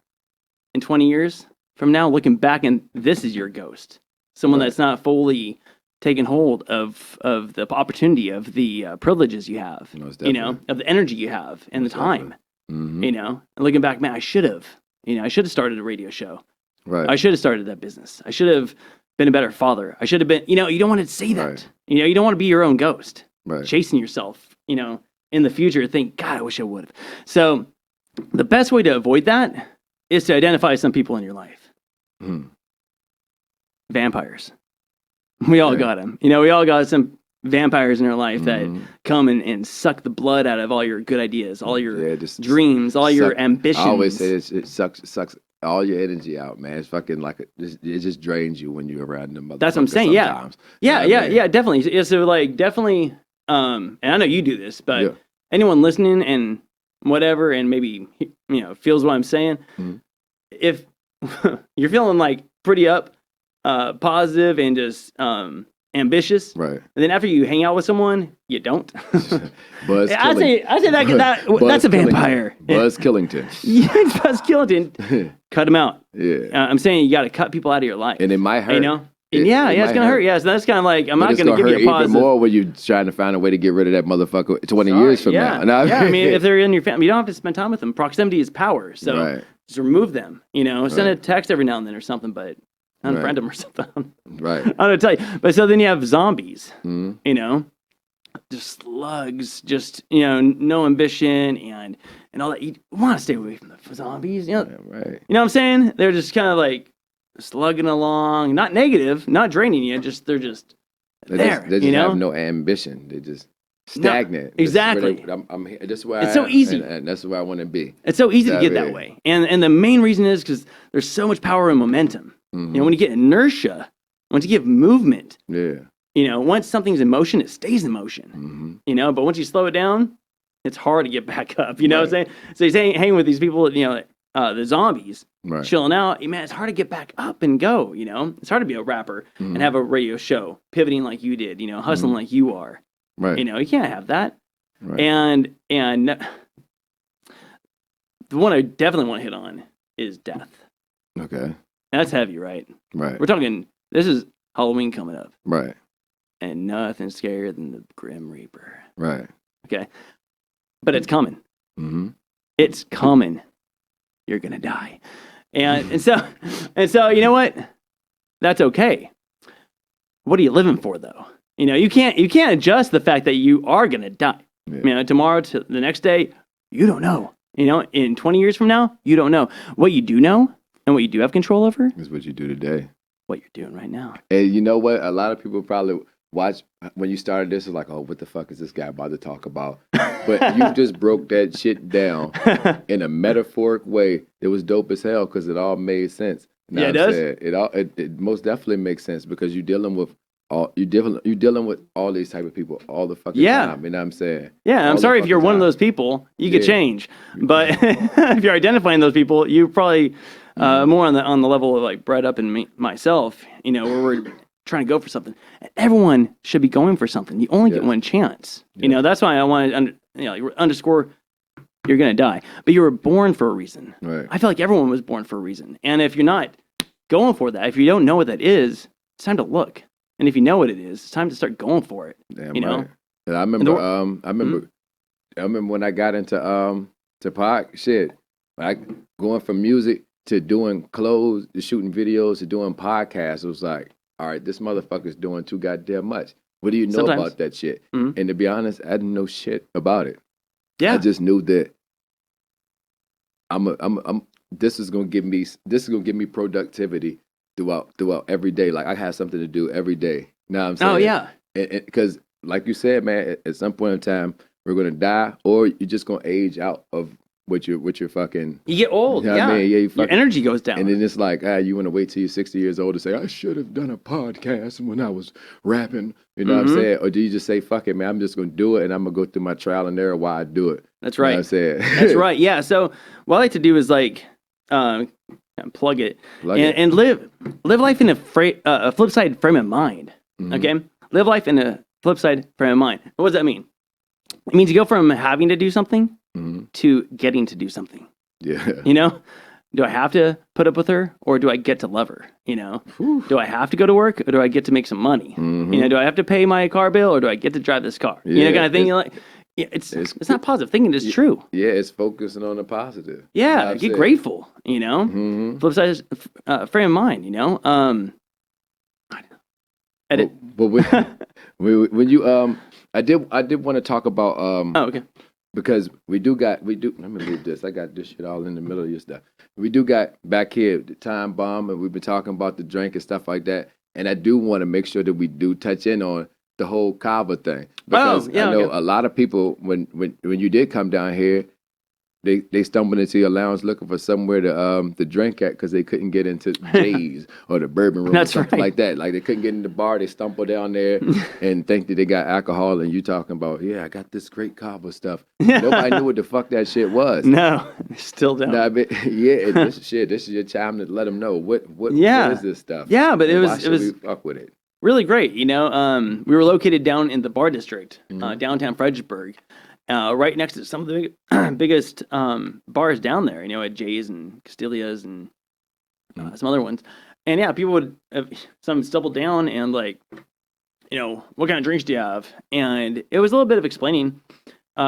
In 20 years from now, looking back, and this is your ghost. Someone that's not fully taken hold of the opportunity, of the privileges you have, you know, of the energy you have and the time, you know, and looking back, man, I should have started a radio show. Right. I should have started that business. I should have been a better father. I should have been, you know, you don't want to say that. Right. You know, you don't want to be your own ghost, chasing yourself, you know, in the future, think, God, I wish I would have. So the best way to avoid that is to identify some people in your life. Vampires. We all got them. You know, we all got some vampires in our life that come and suck the blood out of all your good ideas, all your dreams, all your ambitions. I always say it sucks all your energy out, man. It's fucking like it just drains you when you're around them. That's what I'm saying. Sometimes. Yeah, definitely. Yeah, so like definitely. And I know you do this, but anyone listening and whatever, and maybe you know feels what I'm saying. If you're feeling like pretty up. Positive and just ambitious, right? And then after you hang out with someone, you don't. I say that's a vampire. Buzz Killington. Yeah, Buzz Killington. Cut him out. Yeah, I'm saying you got to cut people out of your life, and it might hurt. You know, it's gonna hurt. Yeah, so that's kind of like I'm not gonna give you a positive. Even more when you're trying to find a way to get rid of that motherfucker 20 years from now. I mean, if they're in your family, you don't have to spend time with them. Proximity is power. So just remove them. You know, send a text every now and then or something, but. unfriend them or something. Right. I don't tell you. But so then you have zombies, you know, just slugs, just, you know, no ambition and all that. You want to stay away from the zombies, you know? Yeah, right. You know what I'm saying? They're just kind of like slugging along, not negative, not draining you, just they're just there. They just you know? have no ambition. They just stagnant. No, exactly. That's where it's so easy. And that's where I want to be. It's so easy to get that way. And the main reason is because there's so much power in momentum. You know, when you get inertia, once you get movement, yeah. You know, once something's in motion, it stays in motion. You know, but once you slow it down, it's hard to get back up. You know what I'm saying? So he's hanging with these people, you know, the zombies, chilling out. Man, it's hard to get back up and go. You know, it's hard to be a rapper and have a radio show, pivoting like you did. You know, hustling like you are. Right. You know, you can't have that. Right. And the one I definitely want to hit on is death. Okay. That's heavy, right? Right. We're talking. This is Halloween coming up. Right. And nothing scarier than the Grim Reaper. Right. Okay. But it's coming. It's coming. You're gonna die. And so you know what? That's okay. What are you living for though? You know, you can't adjust the fact that you are gonna die. Yeah. You know, tomorrow to the next day, you don't know. You know, in 20 years from now, you don't know. What you do know and what you do have control over is what you do today. What you're doing right now. And you know what? A lot of people probably watch when you started this is like, oh, what the fuck is this guy about to talk about? But you just broke that shit down in a metaphoric way. It was dope as hell because it all made sense. Yeah, it does. It most definitely makes sense because you're dealing with all these type of people all the fucking time. You know what I'm saying? Yeah, I'm sorry if you're one of those people. You could change, but if you're identifying those people, you probably more on the level of like BreadUp and myself. You know, where we're trying to go for something. Everyone should be going for something. You only get one chance. You know, that's why I want to underscore. You're gonna die, but you were born for a reason. Right. I feel like everyone was born for a reason, and if you're not going for that, if you don't know what that is, it's time to look. And if you know what it is, it's time to start going for it. Damn you know. Right. And I remember. I remember when I got into pod shit. Like going from music to doing clothes, to shooting videos, to doing podcasts. It was like, all right, this motherfucker's doing too goddamn much. What do you know about that shit? And to be honest, I didn't know shit about it. Yeah. I just knew that this is gonna give me productivity throughout every day. Like I have something to do every day. You know what I'm saying? Oh yeah. Because like you said, man, at some point in time we're gonna die, or you're just gonna age out of what you're fucking. You get old. You know what I mean? Yeah. Your energy goes down. And then it's like, you want to wait till you're 60 years old to say, I should have done a podcast when I was rapping. You know what I'm saying? Or do you just say, fuck it, man, I'm just going to do it and I'm going to go through my trial and error while I do it. That's right. You know what I'm saying? That's right. Yeah. So what I like to do is like plug it and live life in a Flipside frame of mind. Okay? Live life in a Flipside frame of mind. What does that mean? It means you go from having to do something to getting to do something. Yeah. You know, do I have to put up with her or do I get to love her? You know, do I have to go to work or do I get to make some money? You know, do I have to pay my car bill or do I get to drive this car? You know, kind of thing. You're like, it's not positive thinking. It's true. Yeah, it's focusing on the positive. Yeah, you know, get grateful. You know, flip side is frame of mind. You know, edit. But when you I did want to talk about okay. Because we do let me move this. I got this shit all in the middle of your stuff. We do got back here the time bomb, and we've been talking about the drink and stuff like that. And I do want to make sure that we do touch in on the whole Kava thing. Because I know a lot of people when you did come down here, they stumbled into your lounge looking for somewhere to drink at because they couldn't get into Jay's or the Bourbon Room or something like that. Like they couldn't get in the bar, they stumbled down there and think that they got alcohol, and you talking about, I got this great Kava stuff. Nobody knew what the fuck that shit was. No, still don't. Nah, but, this is your time to let them know what is this stuff. Yeah, but why should we fuck with it? Really great. You know, we were located down in the bar district, downtown Fredericksburg. Right next to some of the biggest bars down there, you know, at Jay's and Castilia's and some other ones. And yeah, people would some stumble down and like, you know, what kind of drinks do you have? And it was a little bit of explaining.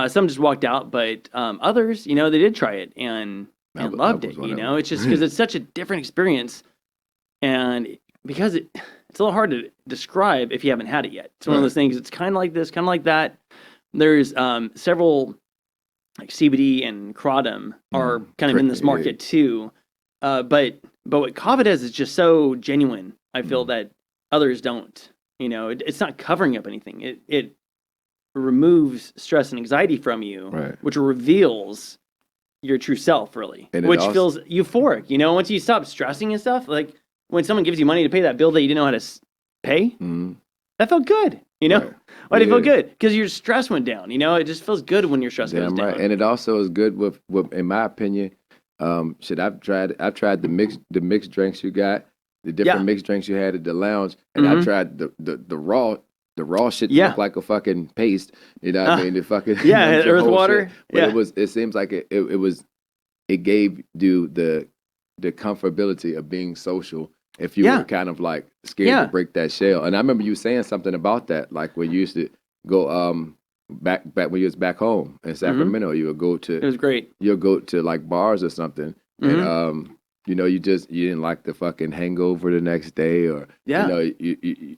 Some just walked out, but others, you know, they did try it and loved it. You know, it's just because it's such a different experience. And because it's a little hard to describe if you haven't had it yet. It's one of those things. It's kind of like this, kind of like that. There's several like CBD and kratom are kind of in this market too. But what Kava does is just so genuine. I feel that others don't. You know, it's not covering up anything. It removes stress and anxiety from you, which reveals your true self, really, and which feels euphoric. You know, once you stop stressing and stuff, like when someone gives you money to pay that bill that you didn't know how to pay, that felt good. You know, why did it feel good? Because your stress went down. You know, it just feels good when your stress goes down. And it also is good with in my opinion. I've tried the mixed drinks you got, the different mixed drinks you had at the lounge, and I tried the raw shit looked like a fucking paste. You know what I mean? The fucking earth water. Shit. But it seems like it gave you the comfortability of being social. If you were kind of like scared to break that shell. And I remember you saying something about that, like when you used to go back when you was back home in Sacramento, you would go to, it was great. You'll go to like bars or something, and you know, you didn't like the fucking hangover the next day, or you know,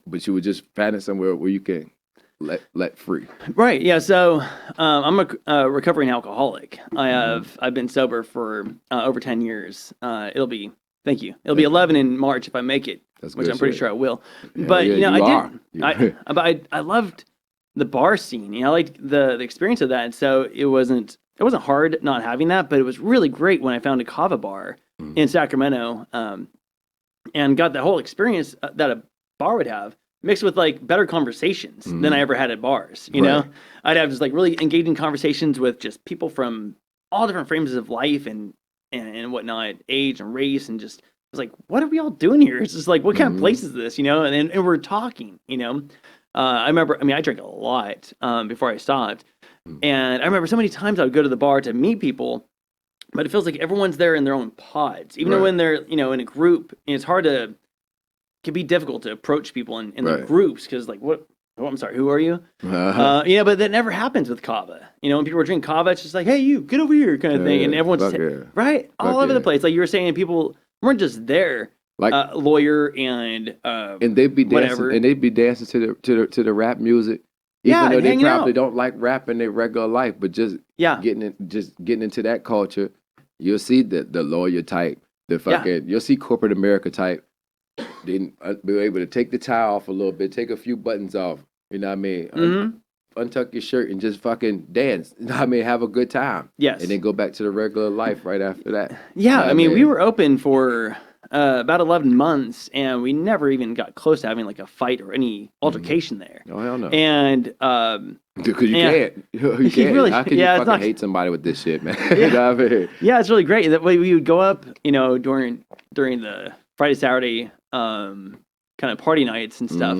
but you were just finding somewhere where you can let free. Right. Yeah. So I'm a recovering alcoholic. I've been sober for over 10 years. Thank you. It'll be 11 in March if I make it, which I'm pretty sure I will. But you know, I loved the bar scene. You know, I liked the experience of that. And so it wasn't hard not having that, but it was really great when I found a Kava bar in Sacramento, and got the whole experience that a bar would have, mixed with like better conversations than I ever had at bars. You know, I'd have just like really engaging conversations with just people from all different frames of life and whatnot, age and race, and just was like, what are we all doing here? It's just like, what kind of place is this? You know, and we're talking. You know, I remember. I mean, I drank a lot before I stopped, and I remember so many times I would go to the bar to meet people, but it feels like everyone's there in their own pods, even though when they're in a group. And it's hard to. It can be difficult to approach people in the groups because like what. Oh, I'm sorry. Who are you? But that never happens with Kava. You know, when people are drinking Kava, it's just like, hey, you get over here, kind of thing, and everyone's all over the place. Like you were saying, people weren't just there, like lawyer and they'd be dancing, and they'd be dancing to the rap music, even though they probably don't like rap in their regular life, but just getting into that culture, you'll see the lawyer type, the fucking you'll see corporate America type. Then be able to take the tie off a little bit, take a few buttons off. You know what I mean? Untuck your shirt and just fucking dance. You know what I mean? Have a good time. Yes. And then go back to the regular life right after that. Yeah, I mean, we were open for about 11 months, and we never even got close to having like a fight or any altercation there. Oh, hell no. And because you can't. You can't. Really, how can you fucking hate somebody with this shit, man? You know what I mean? Yeah, it's really great. That way we would go up, you know, during the Friday, Saturday kind of party nights and stuff,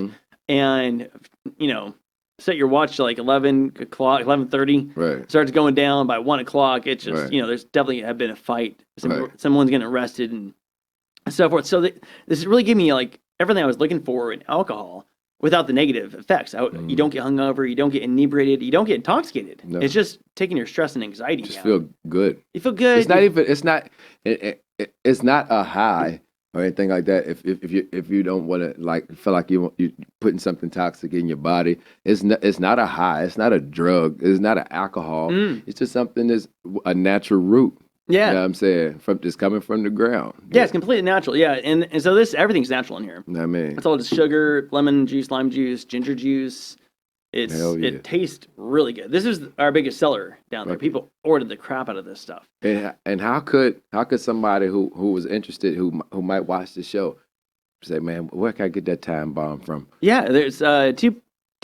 and you know, set your watch to like 11 o'clock, 11:30. Right. Starts going down by 1 o'clock. It's just you know, there's definitely have been a fight. Someone's getting arrested and so forth. So this really gave me like everything I was looking for in alcohol without the negative effects. You don't get hungover, you don't get inebriated, you don't get intoxicated. No. It's just taking your stress and anxiety down. Feel good. You feel good. It's not even. It's not a high or anything like that. If you don't want to like feel like you putting something toxic in your body, it's not a high. It's not a drug. It's not an alcohol. It's just something that's a natural root. Yeah, you know what I'm saying, from just coming from the ground. Yeah, it's completely natural. Yeah, and so everything's natural in here. I mean, it's all just sugar, lemon juice, lime juice, ginger juice. It tastes really good. This is our biggest seller down there. People ordered the crap out of this stuff. And how could somebody who was interested, who might watch the show, say, man, where can I get that time bomb from? Yeah, there's two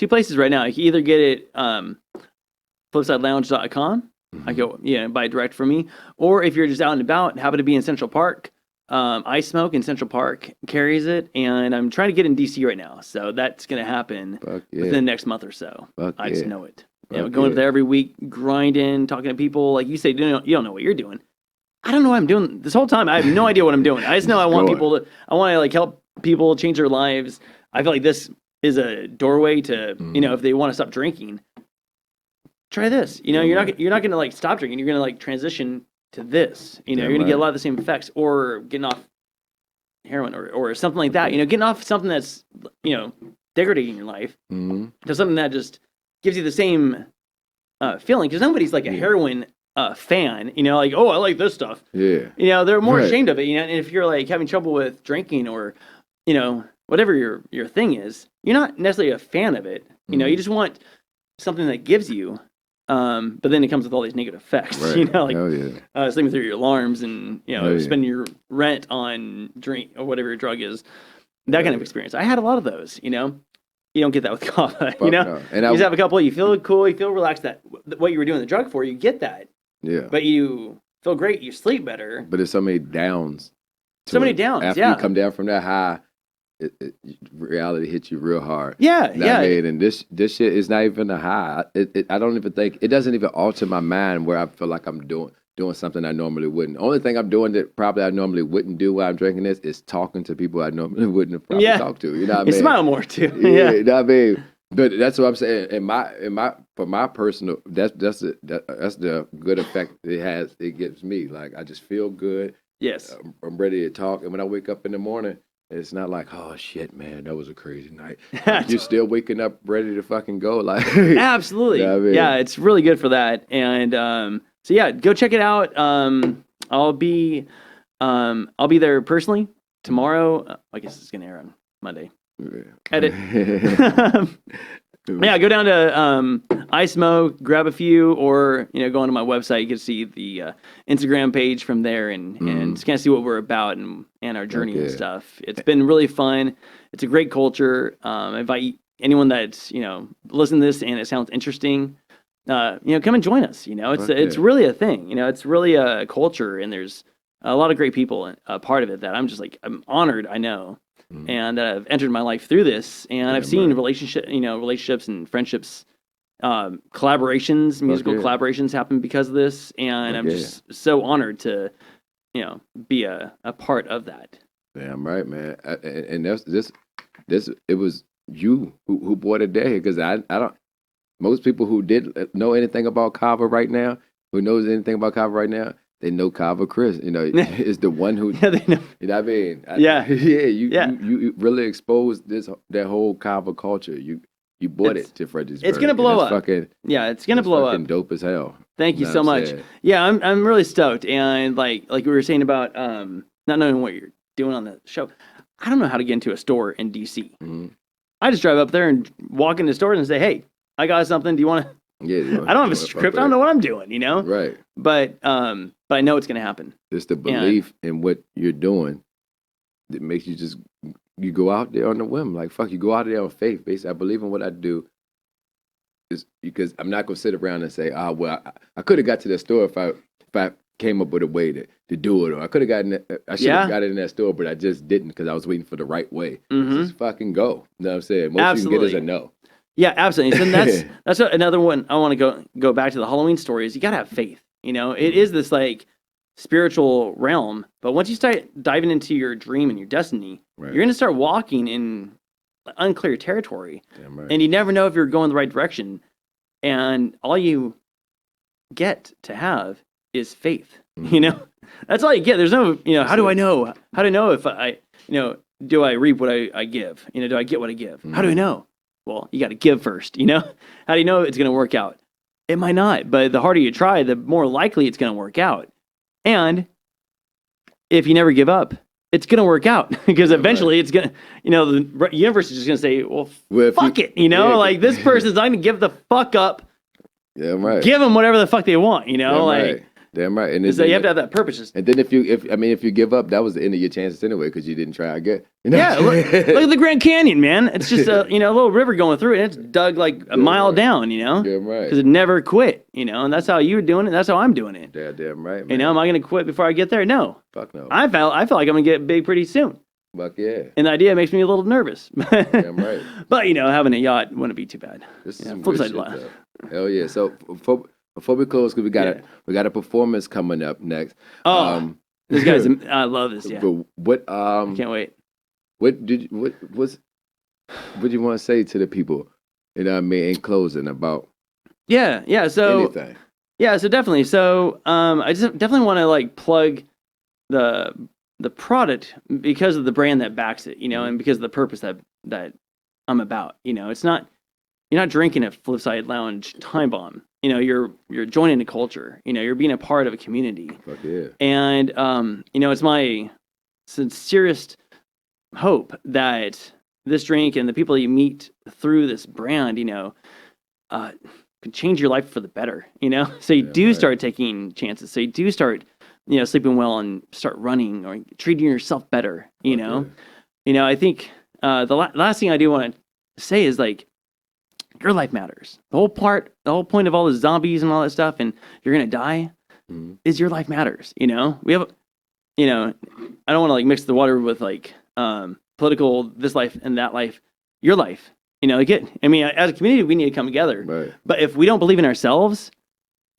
places right now. You can either get it flipsidelounge.com. I go buy direct from me, or if you're just out and about, happen to be in Central Park. I Smoke in Central Park carries it, and I'm trying to get in DC right now, so that's gonna happen within the next month or so. I just know it. Going up there every week, grinding, talking to people. Like you say, you don't know what you're doing. I don't know what I'm doing this whole time. I have no idea what I'm doing. I just know I want I want to like help people change their lives. I feel like this is a doorway to if they want to stop drinking. Try this. You're not gonna like stop drinking. You're gonna like transition to this. You're gonna get a lot of the same effects, or getting off heroin or something like that. Getting off something that's degrading your life to something that just gives you the same feeling. Because nobody's like a heroin fan, like, oh, I like this stuff. Yeah. They're more ashamed of it. And if you're like having trouble with drinking or, whatever your thing is, you're not necessarily a fan of it. You just want something that gives you. But then it comes with all these negative effects, like sleeping through your alarms and spending your rent on drink or whatever your drug is. That kind of experience. I had a lot of those. You don't get that with Kava. No. And you just have a couple. You feel cool. You feel relaxed. That what you were doing the drug for, you get that. Yeah. But you feel great. You sleep better. But there's so many downs. Many downs. After you come down from that high, reality hits you real hard. Yeah. And this shit is not even a high. I don't even think it doesn't even alter my mind where I feel like I'm doing something I normally wouldn't. Only thing I'm doing that probably I normally wouldn't do while I'm drinking this is talking to people I normally wouldn't have probably talked to. You know what I mean? You smile more too. Yeah. You know what I mean? But that's what I'm saying. For my personal, that's the good effect it gives me. Like I just feel good. Yes. I'm ready to talk, and when I wake up in the morning, it's not like, oh shit, man, that was a crazy night. You're still waking up ready to fucking go. Like absolutely. You know what I mean? Yeah, it's really good for that. And so yeah, go check it out. I'll be there personally tomorrow. I guess it's gonna air on Monday. Edit. Yeah, go down to iSmo, grab a few, or go onto my website. You can see the Instagram page from there, and just kind of see what we're about and our journey and stuff. It's been really fun. It's a great culture. I invite anyone that's listen to this and it sounds interesting. Come and join us. It's really a thing. It's really a culture, and there's a lot of great people a part of it that I'm just like I'm honored. I know. And that I've entered my life through this, and I've seen relationships and friendships, collaborations, musical collaborations happen because of this, and I'm just so honored to, be a part of that. Damn right, man. And this it was you who brought it there, because I don't. Most people who did know anything about Kava right now, they know Kava Chris. Is the one who. Yeah, they know. You know what I mean? You really exposed that whole Kava culture. You brought it to Fredericksburg. It's gonna blow up. It's gonna blow up. Dope as hell. Thank you so much. Yeah, I'm really stoked, and like we were saying about not knowing what you're doing on the show. I don't know how to get into a store in DC. Mm-hmm. I just drive up there and walk into stores and say, "Hey, I got something. Do you want to?" Yeah, I don't have a script. I don't know what I'm doing. Right. But I know it's going to happen. It's the belief in what you're doing that makes you go out there on the whim. Like, fuck, you go out there on faith. Basically, I believe in what I do. Is because I'm not going to sit around and say, well, I could have got to the store if I came up with a way to do it. Or I could have I should have got it in that store, but I just didn't because I was waiting for the right way. Mm-hmm. Just fucking go. You know what I'm saying? Most you can get is a no. Yeah, absolutely. So that's another one I want to go back to the Halloween story is you got to have faith. It is this like spiritual realm, but once you start diving into your dream and your destiny, you're going to start walking in unclear territory. Right. And you never know if you're going the right direction. And all you get to have is faith. Mm-hmm. That's all you get. There's no, how do I know? How do I know if I, do I reap what I give? Do I get what I give? Mm-hmm. How do I know? Well, you got to give first, How do you know it's going to work out? It might not, but the harder you try, the more likely it's going to work out. And if you never give up, it's going to work out because eventually it's going to, the universe is just going to say, well fuck it, like this person's not going to give the fuck up. Yeah, right. Give them whatever the fuck they want, Right. Damn right. And so you have to have that purpose. And then if you give up, that was the end of your chances anyway because you didn't try again. Yeah, look at the Grand Canyon, man. It's just a little river going through it. And it's dug like a mile down, Damn right. Because it never quit, and that's how you were doing it. That's how I'm doing it. Yeah, damn right, man. Am I going to quit before I get there? No. Fuck no. I feel like I'm going to get big pretty soon. Fuck yeah. And the idea makes me a little nervous. Damn right. But having a yacht wouldn't be too bad. This is some Flipside shit, hell yeah. So before we close, because we got a performance coming up next. Oh, this guy's I love this. Yeah. But what I can't wait. What do you want to say to the people? In closing about. Yeah. So anything. Yeah. So definitely. So I just definitely want to like plug the the product because of the brand that backs it, and because of the purpose that I'm about. It's not, you're not drinking at Flipside Lounge Time Bomb. You're joining a culture. You're being a part of a community. Fuck yeah. And it's my sincerest hope that this drink and the people you meet through this brand, can change your life for the better. So you do start taking chances. So you do start, sleeping well and start running or treating yourself better. I think the last thing I do want to say is like, your life matters. The whole point of all the zombies and all that stuff, and you're gonna die, is your life matters. We have, I don't want to like mix the water with like political this life and that life. Your life, as a community, we need to come together. Right. But if we don't believe in ourselves,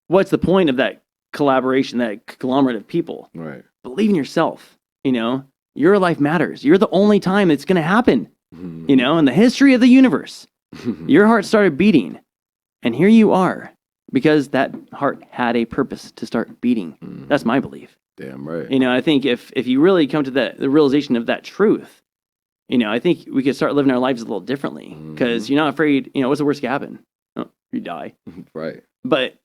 what's the point of that collaboration, that conglomerate of people? Right. Believe in yourself. Your life matters. You're the only time it's gonna happen. In the history of the universe. Your heart started beating, and here you are, because that heart had a purpose to start beating. That's my belief. Damn right. I think if you really come to the realization of that truth, I think we could start living our lives a little differently, because you're not afraid. What's the worst that can happen? Oh, you die. Right. But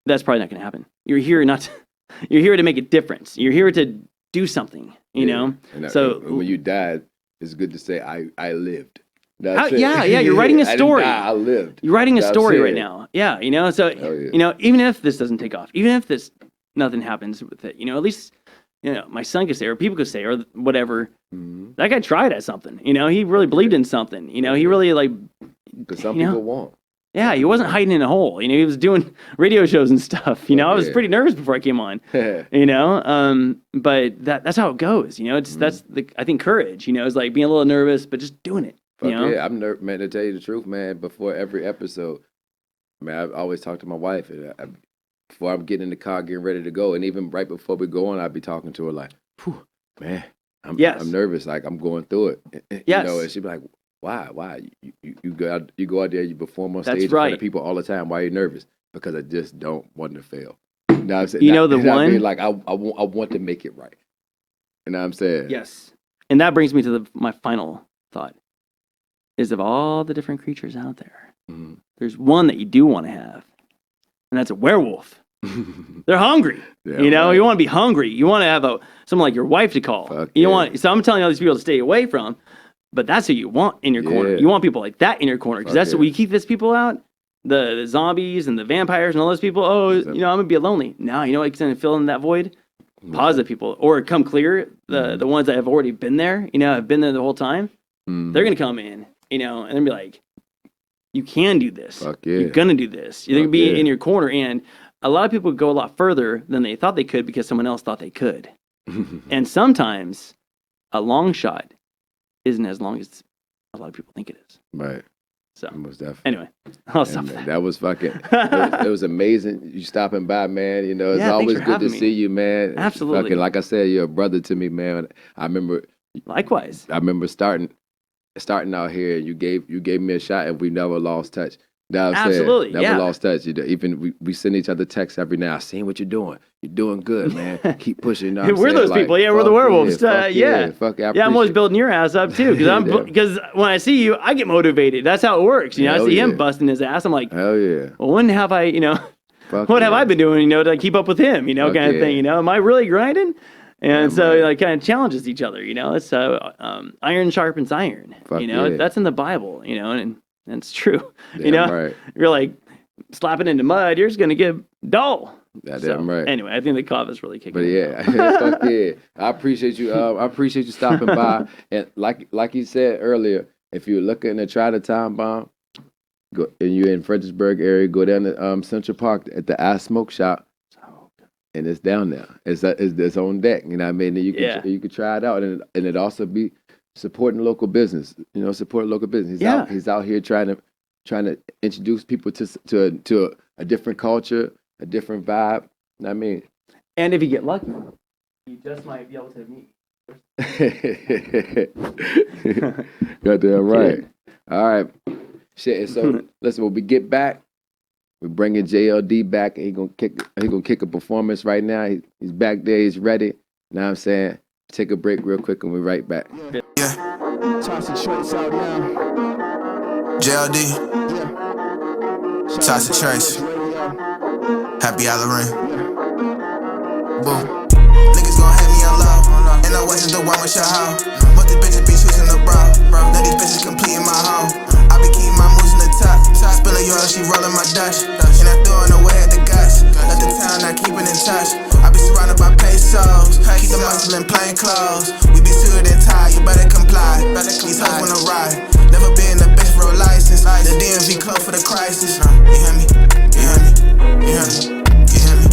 that's probably not going to happen. You're here you're here to make a difference. You're here to do something. And so when you died, it's good to say I lived. Yeah, you're writing a story. I lived. You're writing a story right now. Yeah, so even if this doesn't take off, even if nothing happens with it, at least my son could say, or people could say, or whatever. That guy tried at something. He really believed in something. He really like. Because some people won't. Yeah, he wasn't hiding in a hole. He was doing radio shows and stuff. I was pretty nervous before I came on. But that's how it goes. That's I think courage. Is like being a little nervous, but just doing it. Yeah, I'm man, to tell you the truth, man. Before every episode, I always talk to my wife. And before I'm getting in the car, getting ready to go, and even right before we go on, I'd be talking to her like, man, I'm nervous. Like I'm going through it. Yes. And she'd be like, why? You go out there, you perform on That's stage in right. front of people all the time. Why are you nervous? Because I just don't want to fail. Now I'm saying, like I want to make it right. You know what I'm saying? Yes. And that brings me to my final thought. Is of all the different creatures out there, there's one that you do want to have, and that's a werewolf. They're hungry. Yeah, You want to be hungry. You want to have someone like your wife to call. So I'm telling all these people to stay away from, but that's who you want in your corner. You want people like that in your corner, because that's what we keep these people out. The zombies and the vampires and all those people. Oh, I'm gonna be lonely. No, you know what's gonna fill in that void? Positive people, or come clear. The ones that have already been there. Have been there the whole time. They're gonna come in. And then be like, you can do this. Fuck yeah. You're going to do this. You're going to be in your corner. And a lot of people go a lot further than they thought they could because someone else thought they could. And sometimes a long shot isn't as long as a lot of people think it is. Right. So, most definitely. Anyway, I'll stop man, that. That was fucking, it was amazing. You stopping by, man. It's always good to see you, man. Absolutely. Fucking, like I said, you're a brother to me, man. I remember. Likewise. I remember starting out here, you gave me a shot, and we never lost touch. Absolutely, never lost touch. Even we send each other texts every now. I seen what you're doing. You're doing good, man. Keep pushing. We're those people. Yeah, we're the werewolves. Fuck yeah. I'm always building your ass up too, because when I see you, I get motivated. That's how it works. I see him busting his ass. I'm like, hell yeah. Well, when have I, what have I been doing, to keep up with him, kind of thing. Am I really grinding? And it kind of challenges each other, It's iron sharpens iron. That's in the Bible, and it's true. Right. You're like slapping into mud, you're just gonna get dull. That's right. Anyway, I think the Kava's really kicking. But fuck yeah, I appreciate you. I appreciate you stopping by. And like you said earlier, if you're looking to try the Time Bomb, go and you're in Fredericksburg area, go down to Central Park at the I Smoke Shop. And it's down there. It's on deck. You know what I mean? And you can try it out, and it also be supporting local business. Support local business. He's out here trying to introduce people to a different culture, a different vibe. You know what I mean? And if you get lucky, you just might be able to meet. Goddamn right. All right. Shit. So listen, when we get back, we're bringing JLD back, and he's gonna kick a performance right now. He's back there. He's ready. Know what I'm saying? Take a break real quick and we'll be right back. Yeah. Toss the trace out now. JLD. Toss the trace. Happy Halloween. Boom. Niggas gon' hate me on low. And I wasn't the one with your hoe. But the bitches be choosing the bro. Now these bitches completing my home. I be keeping my moves in the top. Spilling your she rolling my Dutch. And I throwing away at the guts. Let the town not keeping in touch. I be surrounded by pesos. Keep the muscle in plain clothes. We be suited and tied, you better comply. These hoes wanna ride. Never been a bitch for a license. The DMV close for the crisis. You hear me? You hear me? You hear me? You hear me?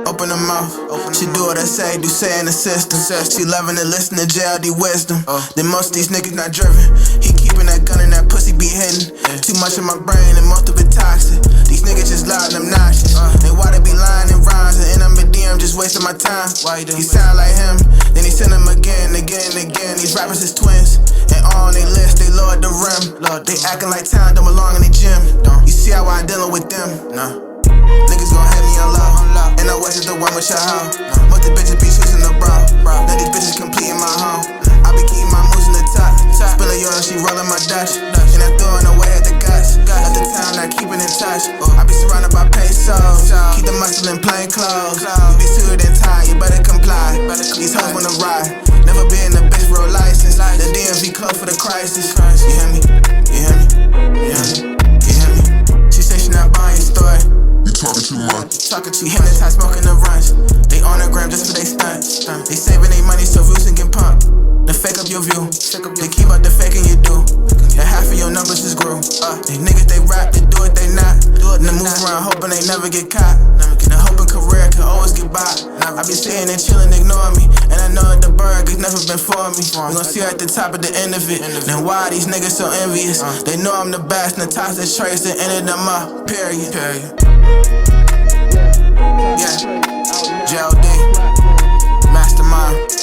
Open her mouth. She do what I say, do say in the system. She loving to listen to JLD wisdom. Then most of these niggas not driven. He keeping that gun and that pussy be hidden. Too much in my brain and most of it toxic. These niggas just loud and obnoxious. They why they be lying in rhymes and I'm a DM just wasting my time. He sound like him, then he send him again, again, again. These rappers is twins. And all on they list, they lowered the rim. They acting like town don't belong in the gym. You see how I dealing with them? Niggas gon' hate me on low. And I wasn't the one with your hoe. Most the bitches be choosing the bro. Now these bitches completing my home. I be keeping my moves in the top. Spilling your she rolling my Dutch. And I throwing away at the guts. Let the town not keeping in touch. I be surrounded by pesos. Keep the muscle in plain clothes. We be suited and tied, you better comply. These hoes wanna ride. Never been a bitch for a license. The DMV close for the crisis. You hear me? You hear me? You hear me? You hear me? She say she not buying your story. Talking too much. Talking too hypnotized, smoking the runs. They on the gram just for they stunts. They saving their money so views can get pumped. Then fake up your view. They keep up the faking you do. And half of your numbers is grew. These niggas they rap, they do it, they not. And they move around hoping they never get caught. And hoping career can always get by. I be sitting and chilling, ignoring me. And I know that the burg has never been for me. You gon' see her at the top at the end of it. Then why these niggas so envious? They know I'm the best, and the toss that trace and ended them up. Period. Yeah, JLD, Mastermind.